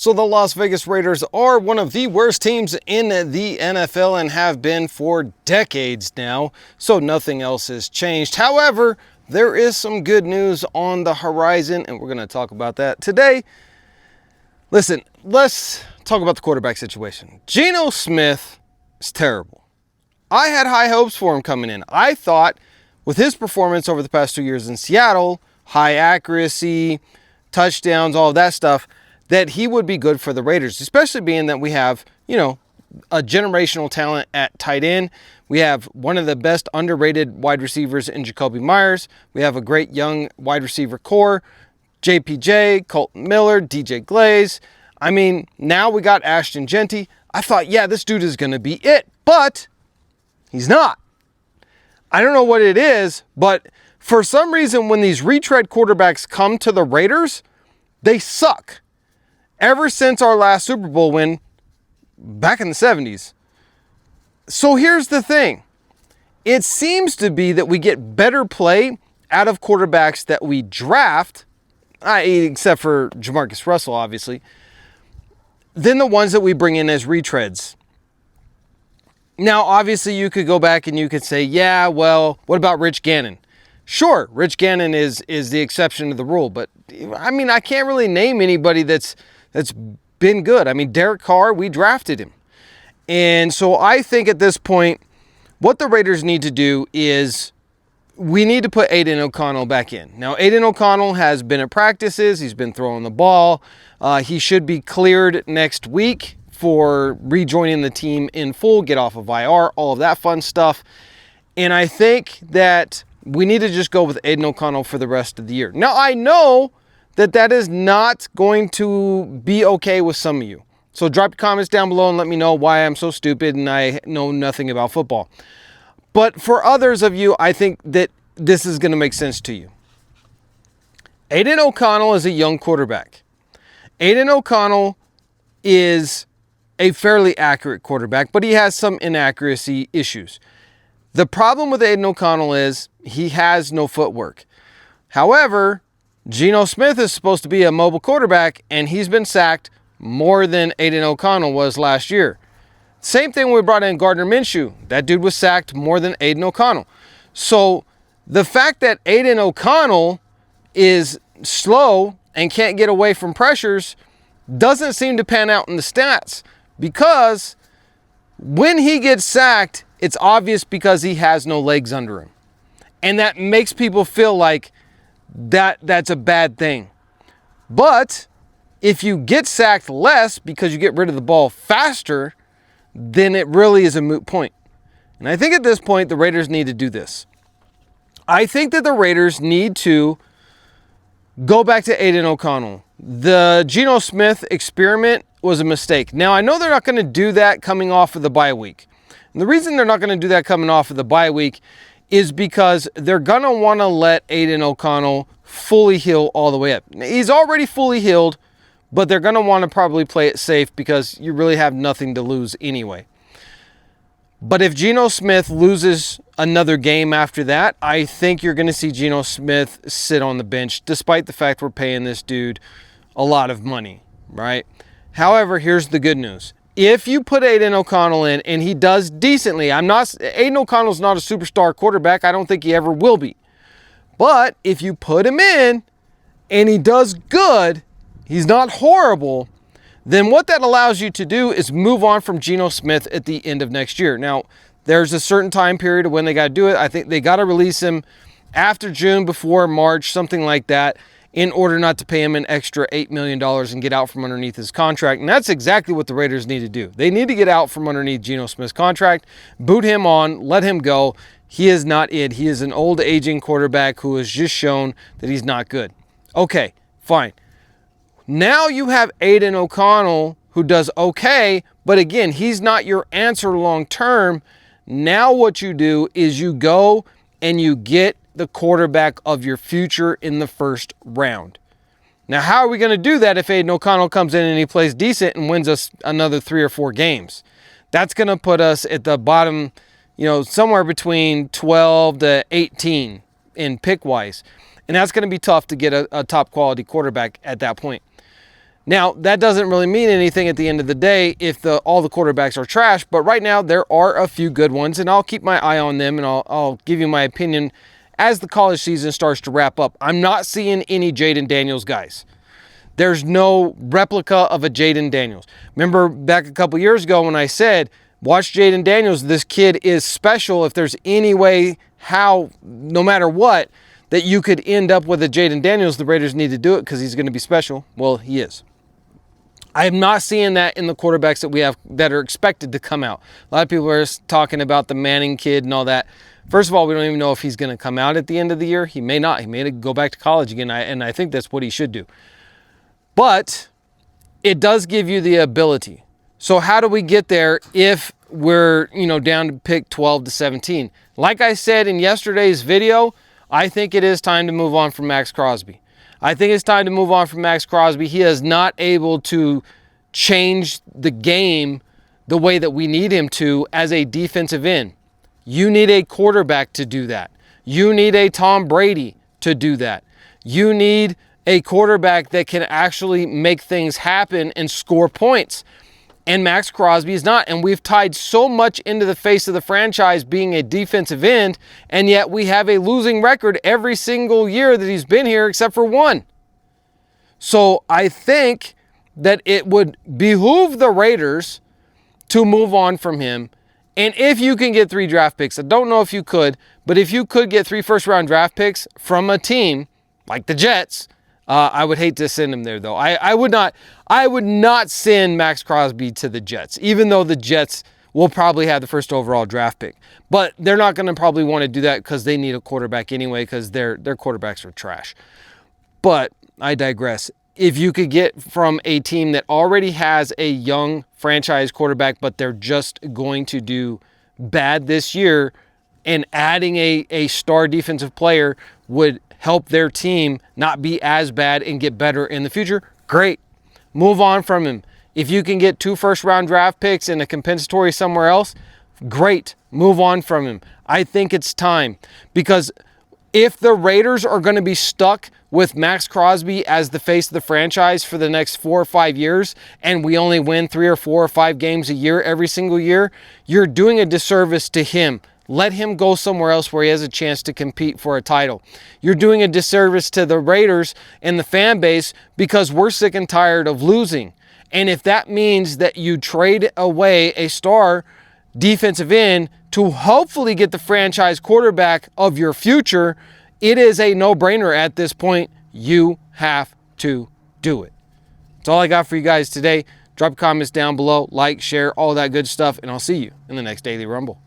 So the Las Vegas Raiders are one of the worst teams in the NFL and have been for decades now, so nothing else has changed. However, there is some good news on the horizon, and we're going to talk about that today. Listen, let's talk about the quarterback situation. Geno Smith is terrible. I had high hopes for him coming in. I thought with his performance over the past 2 years in Seattle, high accuracy, touchdowns, all of that stuff, that he would be good for the Raiders, especially being that we have, a generational talent at tight end. We have one of the best underrated wide receivers in Jacoby Myers. We have a great young wide receiver core, JPJ, Colton Miller, DJ Glaze. I mean, now we got Ashton Genty. I thought, yeah, this dude is going to be it, but he's not. I don't know what it is, but for some reason, when these retread quarterbacks come to the Raiders, they suck. Ever since our last Super Bowl win back in the 70s. So here's the thing. It seems to be that we get better play out of quarterbacks that we draft, except for Jamarcus Russell, obviously, than the ones that we bring in as retreads. Now, obviously, you could go back and you could say, yeah, well, what about Rich Gannon? Sure, Rich Gannon is the exception to the rule, but I mean, I can't really name anybody that's been good. I mean, Derek Carr, we drafted him. And so I think at this point, what the Raiders need to do is we need to put Aiden O'Connell back in. Now, Aiden O'Connell has been at practices. He's been throwing the ball. He should be cleared next week for rejoining the team in full, get off of IR, all of that fun stuff. And I think that we need to just go with Aiden O'Connell for the rest of the year. Now, I know that is not going to be okay with some of you. So drop your comments down below and let me know why I'm so stupid and I know nothing about football. But for others of you, I think that this is going to make sense to you. Aiden O'Connell is a young quarterback. Aiden O'Connell is a fairly accurate quarterback, but he has some inaccuracy issues. The problem with Aiden O'Connell is he has no footwork. However, Geno Smith is supposed to be a mobile quarterback, and he's been sacked more than Aiden O'Connell was last year. Same thing when we brought in Gardner Minshew. That dude was sacked more than Aiden O'Connell. So the fact that Aiden O'Connell is slow and can't get away from pressures doesn't seem to pan out in the stats, because when he gets sacked, it's obvious because he has no legs under him. And that makes people feel like that's a bad thing. But if you get sacked less because you get rid of the ball faster, then it really is a moot point. And I think at this point, the Raiders need to do this. I think that the Raiders need to go back to Aiden O'Connell. The Geno Smith experiment was a mistake. Now, I know they're not going to do that coming off of the bye week. And the reason they're not going to do that coming off of the bye week is because they're going to want to let Aiden O'Connell fully heal all the way up. He's already fully healed, but they're going to want to probably play it safe because you really have nothing to lose anyway. But if Geno Smith loses another game after that, I think you're going to see Geno Smith sit on the bench, despite the fact we're paying this dude a lot of money, right? However, here's the good news. If you put Aiden O'Connell in and he does decently, Aiden O'Connell's not a superstar quarterback. I don't think he ever will be. But if you put him in and he does good, he's not horrible, then what that allows you to do is move on from Geno Smith at the end of next year. Now, there's a certain time period of when they got to do it. I think they got to release him after June, before March, something like that, in order not to pay him an extra $8 million and get out from underneath his contract. And that's exactly what the Raiders need to do. They need to get out from underneath Geno Smith's contract, boot him on, let him go. He is not it. He is an old, aging quarterback who has just shown that he's not good. Okay, fine. Now you have Aiden O'Connell, who does okay, but again, he's not your answer long term. Now what you do is you go and you get the quarterback of your future in the first round. Now, how are we going to do that if Aiden O'Connell comes in and he plays decent and wins us another 3 or 4 games? That's going to put us at the bottom, somewhere between 12 to 18 in pick-wise. And that's going to be tough to get a top quality quarterback at that point. Now, that doesn't really mean anything at the end of the day if all the quarterbacks are trash, but right now there are a few good ones, and I'll keep my eye on them, and I'll give you my opinion as the college season starts to wrap up. I'm not seeing any Jaden Daniels guys. There's no replica of a Jaden Daniels. Remember back a couple years ago when I said, watch Jaden Daniels, this kid is special. If there's any way, how, no matter what, that you could end up with a Jaden Daniels, the Raiders need to do it because he's going to be special. Well, he is. I am not seeing that in the quarterbacks that we have that are expected to come out. A lot of people are talking about the Manning kid and all that. First of all, we don't even know if he's going to come out at the end of the year. He may not. He may go back to college again, and I think that's what he should do. But it does give you the ability. So how do we get there if we're, down to pick 12 to 17? Like I said in yesterday's video, I think it is time to move on from Maxx Crosby. I think it's time to move on from Maxx Crosby. He is not able to change the game the way that we need him to as a defensive end. You need a quarterback to do that. You need a Tom Brady to do that. You need a quarterback that can actually make things happen and score points. And Maxx Crosby is not. And we've tied so much into the face of the franchise being a defensive end, and yet we have a losing record every single year that he's been here except for one. So I think that it would behoove the Raiders to move on from him. And if you can get 3 draft picks, I don't know if you could, but if you could get 3 first-round draft picks from a team like the Jets, I would hate to send him there, though. I would not send Maxx Crosby to the Jets, even though the Jets will probably have the first overall draft pick. But they're not going to probably want to do that because they need a quarterback anyway because their quarterbacks are trash. But I digress. If you could get from a team that already has a young franchise quarterback, but they're just going to do bad this year, and adding a star defensive player would help their team not be as bad and get better in the future, great. Move on from him. If you can get 2 first-round draft picks and a compensatory somewhere else, great. Move on from him. I think it's time. Because if the Raiders are going to be stuck with Maxx Crosby as the face of the franchise for the next 4 or 5 years, and we only win 3 or 4 or 5 games a year every single year, you're doing a disservice to him. Let him go somewhere else where he has a chance to compete for a title. You're doing a disservice to the Raiders and the fan base because we're sick and tired of losing. And if that means that you trade away a star defensive end to hopefully get the franchise quarterback of your future, it is a no-brainer at this point. You have to do it. That's all I got for you guys today. Drop comments down below, like, share, all that good stuff, and I'll see you in the next Daily Rumble.